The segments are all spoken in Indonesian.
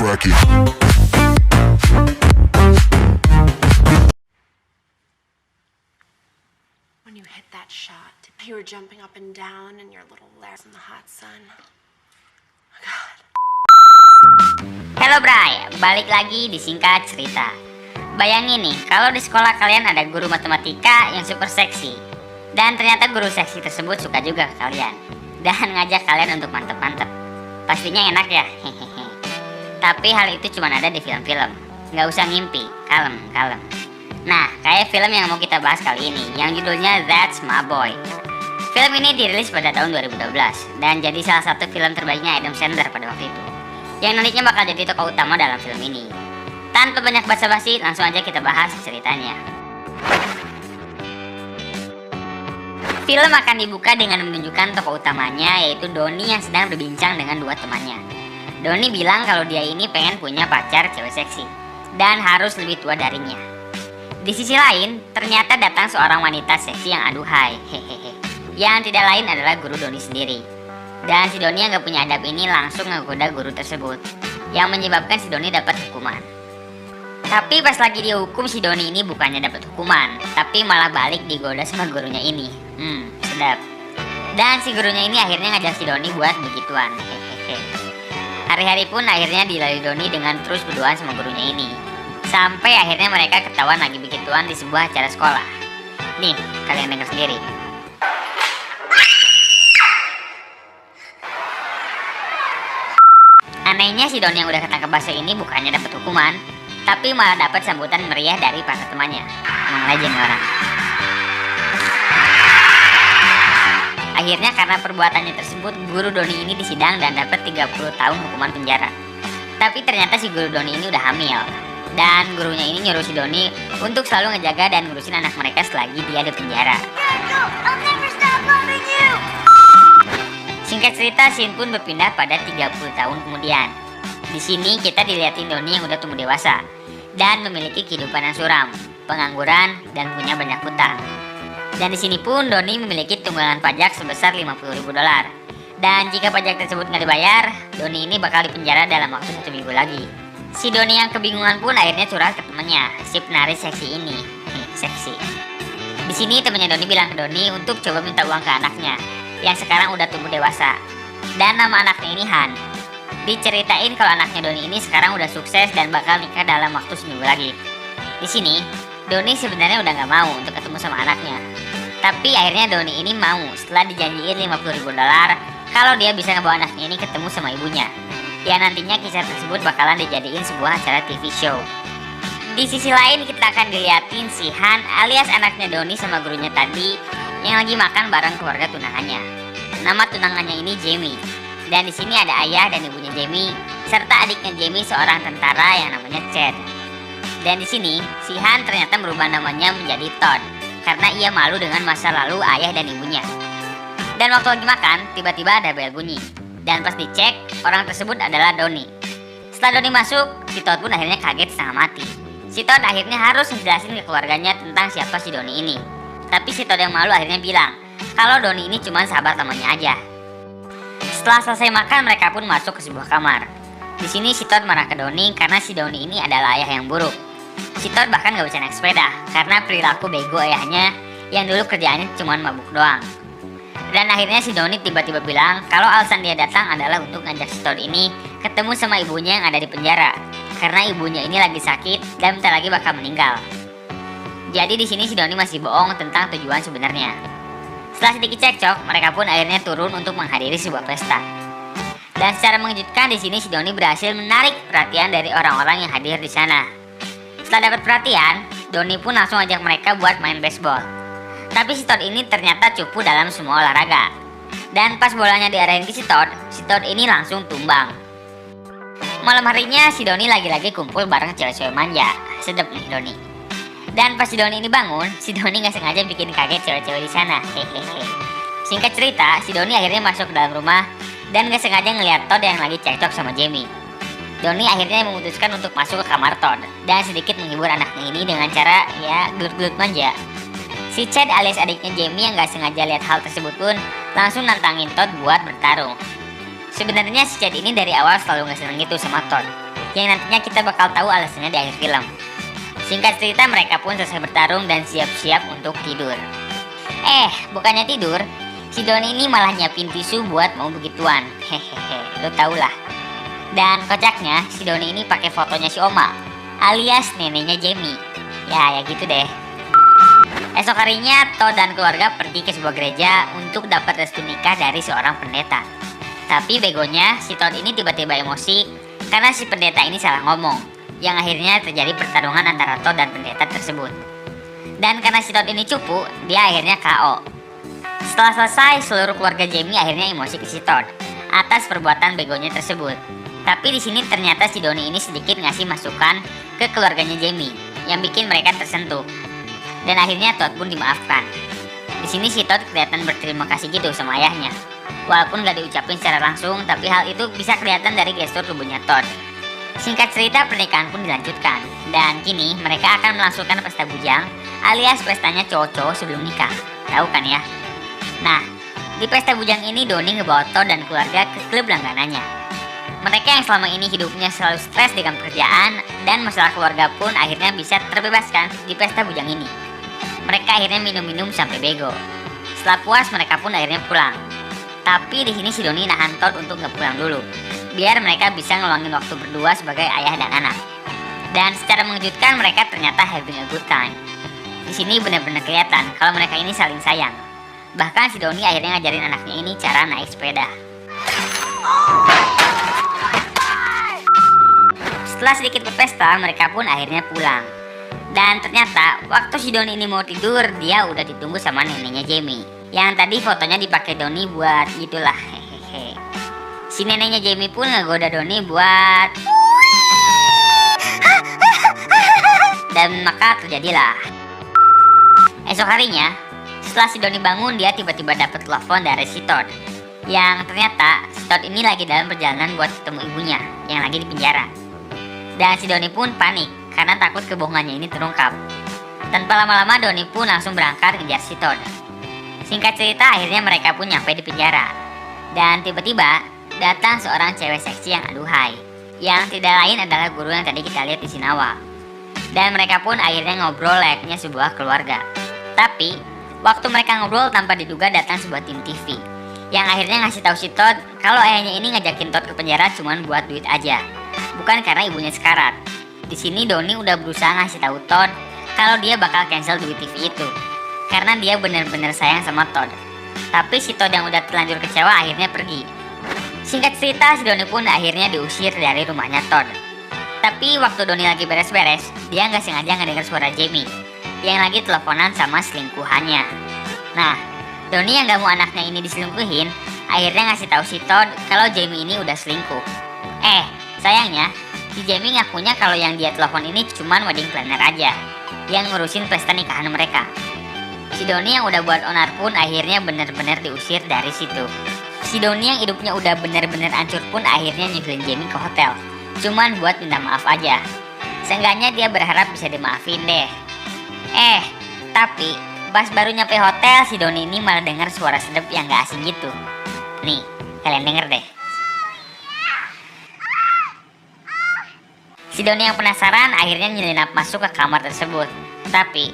crack it. When you hit that shot, you were jumping up and down in your little lair in the hot sun. Oh God. Halo Bray, balik lagi di Singkat Cerita. Bayangin nih, kalau di sekolah kalian ada guru matematika yang super seksi, dan ternyata guru seksi tersebut suka juga ke kalian dan ngajak kalian untuk mantep-mantep. Pastinya enak ya, hehehe. Tapi hal itu cuma ada di film-film. Nggak usah ngimpi, kalem. Nah, kayak film yang mau kita bahas kali ini, yang judulnya That's My Boy. Film ini dirilis pada tahun 2012 dan jadi salah satu film terbaiknya Adam Sandler pada waktu itu, yang nantinya bakal jadi tokoh utama dalam film ini. Tanpa banyak basa-basi, langsung aja kita bahas ceritanya. Film akan dibuka dengan menunjukkan tokoh utamanya, yaitu Donnie yang sedang berbincang dengan dua temannya. Donnie bilang kalau dia ini pengen punya pacar cewek seksi dan harus lebih tua darinya. Di sisi lain, ternyata datang seorang wanita seksi yang aduhai, hehehe, yang tidak lain adalah guru Donnie sendiri. Dan si Donnie yang gak punya adab ini langsung ngegoda guru tersebut, yang menyebabkan si Donnie dapat hukuman. Tapi pas lagi dihukum, si Donnie ini bukannya dapat hukuman, tapi malah balik digoda sama gurunya ini. Sedap. Dan si gurunya ini akhirnya ngajak si Donnie buat begituan, hehehe. Hari-hari pun akhirnya dilalui Donnie dengan terus berduaan sama gurunya ini, sampai akhirnya mereka ketahuan lagi begituan di sebuah acara sekolah. Nih, kalian dengar sendiri. Anehnya si Donnie yang udah ketangkep bahasa ini bukannya dapat hukuman, tapi malah dapat sambutan meriah dari para temannya. Emang legend orang. Akhirnya karena perbuatannya tersebut, guru Donnie ini disidang dan dapat 30 tahun hukuman penjara. Tapi ternyata si guru Donnie ini udah hamil, dan gurunya ini nyuruh si Donnie untuk selalu ngejaga dan ngurusin anak mereka selagi dia di penjara. Singkat cerita, scene pun berpindah pada 30 tahun kemudian. Di sini kita dilihatin Donnie yang udah tumbuh dewasa dan memiliki kehidupan yang suram, pengangguran, dan punya banyak hutang. Dan di sini pun Donnie memiliki tunggangan pajak sebesar $50.000. Dan jika pajak tersebut nggak dibayar, Donnie ini bakal dipenjara dalam waktu 1 minggu lagi. Si Donnie yang kebingungan pun akhirnya curhat ke temannya, si penaris seksi ini. Seksi. Di sini temannya Donnie bilang ke Donnie untuk coba minta uang ke anaknya yang sekarang udah tumbuh dewasa. Dan nama anaknya ini Han. Diceritain kalau anaknya Donnie ini sekarang udah sukses dan bakal nikah dalam waktu 1 minggu lagi. Di sini, Donnie sebenarnya udah nggak mau untuk ketemu sama anaknya. Tapi akhirnya Donnie ini mau setelah dijanjiin $50.000 kalau dia bisa ngebawa anaknya ini ketemu sama ibunya. Ya nantinya kisah tersebut bakalan dijadiin sebuah acara TV show. Di sisi lain kita akan diliatin si Han alias anaknya Donnie sama gurunya tadi yang lagi makan bareng keluarga tunangannya. Nama tunangannya ini Jamie. Dan di sini ada ayah dan ibunya Jamie serta adiknya Jamie seorang tentara yang namanya Chad. Dan di sini si Han ternyata merubah namanya menjadi Todd karena ia malu dengan masa lalu ayah dan ibunya. Dan waktu lagi makan, tiba-tiba ada bel bunyi. Dan pas dicek, orang tersebut adalah Donnie. Setelah Donnie masuk, si Todd pun akhirnya kaget setengah mati. Si Todd akhirnya harus menjelasin ke keluarganya tentang siapa si Donnie ini. Tapi si Todd yang malu akhirnya bilang kalau Donnie ini cuma sahabat temannya aja. Setelah selesai makan, mereka pun masuk ke sebuah kamar. Di sini si Todd marah ke Donnie karena si Donnie ini adalah ayah yang buruk. Si Todd bahkan gak bisa naik sepeda karena perilaku bego ayahnya yang dulu kerjaannya cuma mabuk doang. Dan akhirnya si Donnie tiba-tiba bilang kalau alasan dia datang adalah untuk ngajak si Todd ini ketemu sama ibunya yang ada di penjara karena ibunya ini lagi sakit dan bentar lagi bakal meninggal. Jadi di sini si Donnie masih bohong tentang tujuan sebenarnya. Setelah sedikit cekcok, mereka pun akhirnya turun untuk menghadiri sebuah pesta. Dan secara mengejutkan di sini si Donnie berhasil menarik perhatian dari orang-orang yang hadir di sana. Setelah dapat perhatian, Donnie pun langsung ajak mereka buat main baseball. Tapi si Todd ini ternyata cupu dalam semua olahraga. Dan pas bolanya diarahin ke si Todd ini langsung tumbang. Malam harinya si Donnie lagi-lagi kumpul bareng cewek-cewek manja. Sedep nih Donnie. Dan pas si Donnie ini bangun, si Donnie nggak sengaja bikin kaget cewek-cewek di sana. Hehehe. Singkat cerita, si Donnie akhirnya masuk ke dalam rumah dan nggak sengaja ngeliat Todd yang lagi cekcok sama Jamie. Donnie akhirnya memutuskan untuk masuk ke kamar Todd dan sedikit menghibur anaknya ini dengan cara ya gelut-gelut manja. Si Chad alias adiknya Jamie yang nggak sengaja lihat hal tersebut pun langsung nantangin Todd buat bertarung. Sebenarnya si Chad ini dari awal selalu nggak seneng gitu sama Todd. yang nantinya kita bakal tahu alasannya di akhir film. Singkat cerita, mereka pun selesai bertarung dan siap-siap untuk tidur. Bukannya tidur, si Doni ini malah nyiapin tisu buat mau begituan. Hehehe, lo tau lah. Dan kocaknya, si Doni ini pakai fotonya si Oma, alias neneknya Jamie. Ya gitu deh. Esok harinya, Todd dan keluarga pergi ke sebuah gereja untuk dapat restu nikah dari seorang pendeta. Tapi begonya, si Todd ini tiba-tiba emosi karena si pendeta ini salah ngomong, yang akhirnya terjadi pertarungan antara Todd dan pendeta tersebut. Dan karena si Todd ini cupu, dia akhirnya KO. Setelah selesai, seluruh keluarga Jamie akhirnya emosi ke si Todd atas perbuatan begonya tersebut. Tapi di sini ternyata si Doni ini sedikit ngasih masukan ke keluarganya Jamie yang bikin mereka tersentuh. Dan akhirnya Todd pun dimaafkan. Di sini si Todd kelihatan berterima kasih gitu sama ayahnya. Walaupun gak diucapin secara langsung, tapi hal itu bisa kelihatan dari gestur tubuhnya Todd. Singkat cerita, pernikahan pun dilanjutkan. Dan kini mereka akan melangsungkan pesta bujang, alias pestanya cowok-cowok sebelum nikah. Tahu kan ya? Nah, di pesta bujang ini Doni ngebawa Todd dan keluarga ke klub langganannya. Mereka yang selama ini hidupnya selalu stres dengan pekerjaan dan masalah keluarga pun akhirnya bisa terbebaskan di pesta bujang ini. Mereka akhirnya minum-minum sampai bego. Setelah puas, mereka pun akhirnya pulang. Tapi di sini si Doni nahan Todd untuk nggak pulang dulu, biar mereka bisa ngeluangin waktu berdua sebagai ayah dan anak. Dan secara mengejutkan, mereka ternyata having a good time. Di sini benar-benar kelihatan kalau mereka ini saling sayang. Bahkan si Doni akhirnya ngajarin anaknya ini cara naik sepeda. Setelah sedikit berpesta, mereka pun akhirnya pulang. Dan ternyata waktu si Doni ini mau tidur, dia udah ditunggu sama neneknya Jamie, yang tadi fotonya dipakai Doni buat gitulah. Hehehe. Si neneknya Jamie pun ngegoda Doni buat dan maka terjadilah. Esok harinya, setelah si Doni bangun, dia tiba-tiba dapat telepon dari si Todd, yang ternyata si Todd ini lagi dalam perjalanan buat ketemu ibunya yang lagi di penjara. Dan si Doni pun panik karena takut kebohongannya ini terungkap. Tanpa lama-lama, Doni pun langsung berangkat ngejar si Todd. Singkat cerita, akhirnya mereka pun nyampe di penjara. Dan tiba-tiba datang seorang cewek seksi yang aduhai, yang tidak lain adalah guru yang tadi kita lihat di scene awal. Dan mereka pun akhirnya ngobrol layaknya sebuah keluarga. Tapi waktu mereka ngobrol, tanpa diduga datang sebuah tim TV yang akhirnya ngasih tahu si Todd kalau ayahnya ini ngajakin Todd ke penjara cuman buat duit aja, bukan karena ibunya sekarat. Di sini Doni udah berusaha ngasih tahu Todd kalau dia bakal cancel duit TV itu karena dia benar-benar sayang sama Todd. Tapi si Todd yang udah terlanjur kecewa akhirnya pergi. Singkat cerita, si Doni pun akhirnya diusir dari rumahnya Todd. Tapi waktu Doni lagi beres-beres, dia nggak sengaja ngedenger suara Jamie yang lagi teleponan sama selingkuhannya. Nah, Doni yang gak mau anaknya ini diselingkuhin akhirnya ngasih tahu si Todd kalau Jamie ini udah selingkuh. Sayangnya si Jamie ngakunya kalau yang dia telepon ini cuman wedding planner aja yang ngurusin pesta nikahan mereka. Si Doni yang udah buat onar pun akhirnya bener-bener diusir dari situ. Si Doni yang hidupnya udah bener-bener hancur pun akhirnya nyusulin Jamie ke hotel, cuman buat minta maaf aja. Seenggaknya dia berharap bisa dimaafin deh. Tapi pas baru nyampe hotel, si Doni ini malah dengar suara sedep yang gak asing gitu. Nih, kalian denger deh. Si Doni yang penasaran akhirnya nyelinap masuk ke kamar tersebut. Tapi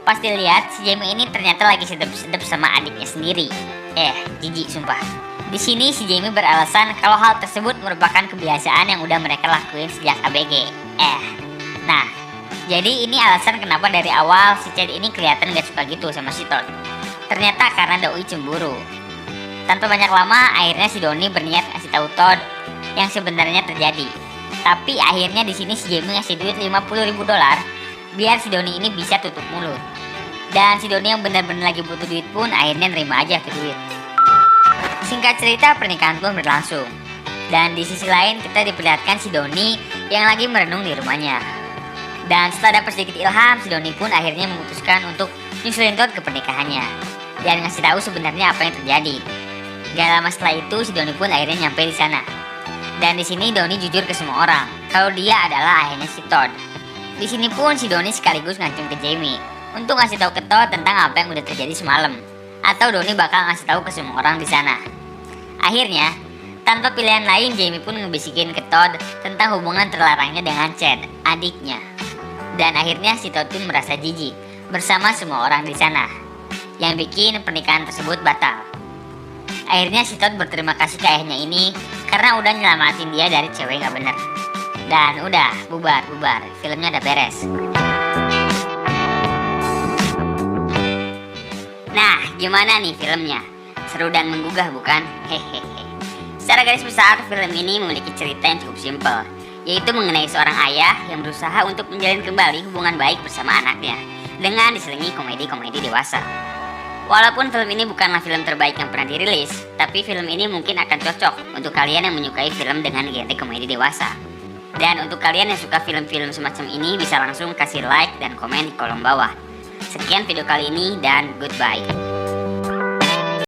pas dilihat, si Jamie ini ternyata lagi sedep-sedep sama adiknya sendiri. Jijik sumpah. Di sini si Jamie beralasan kalau hal tersebut merupakan kebiasaan yang udah mereka lakuin sejak ABG. Nah, jadi ini alasan kenapa dari awal si Chad ini kelihatan gak suka gitu sama si Todd. Ternyata karena Doi cemburu. Tanpa banyak lama, akhirnya si Doni berniat kasih tahu Todd yang sebenarnya terjadi. Tapi akhirnya di sini si Jamie ngasih duit $50.000 biar si Doni ini bisa tutup mulut. Dan si Doni yang benar-benar lagi butuh duit pun akhirnya nerima aja ke duit. Singkat cerita, pernikahan pun berlangsung. Dan di sisi lain kita diperlihatkan si Doni yang lagi merenung di rumahnya. Dan setelah dapat sedikit ilham, si Doni pun akhirnya memutuskan untuk nyusulin Todd ke pernikahannya dan ngasih tahu sebenarnya apa yang terjadi. Gak lama setelah itu, si Doni pun akhirnya nyampe di sana. Dan di sini Doni jujur ke semua orang kalau dia adalah ayahnya si Todd. Di sini pun si Doni sekaligus ngancam ke Jamie untuk ngasih tahu ke Todd tentang apa yang udah terjadi semalam, atau Doni bakal ngasih tahu ke semua orang di sana. Akhirnya Tanpa pilihan lain, Jamie pun ngebisikin ke Todd tentang hubungan terlarangnya dengan Chad, adiknya. Dan akhirnya si Todd pun merasa jijik bersama semua orang di sana, yang bikin pernikahan tersebut batal. Akhirnya si Todd berterima kasih ke ayahnya ini karena udah nyelamatin dia dari cewek gak bener. Dan udah, bubar, filmnya udah beres. Nah, gimana nih filmnya? Seru dan menggugah bukan? Hehehe. Secara garis besar, film ini memiliki cerita yang cukup simpel, yaitu mengenai seorang ayah yang berusaha untuk menjalin kembali hubungan baik bersama anaknya dengan diselingi komedi-komedi dewasa. Walaupun film ini bukanlah film terbaik yang pernah dirilis, tapi film ini mungkin akan cocok untuk kalian yang menyukai film dengan genre komedi dewasa. Dan untuk kalian yang suka film-film semacam ini bisa langsung kasih like dan komen di kolom bawah. Sekian video kali ini dan goodbye.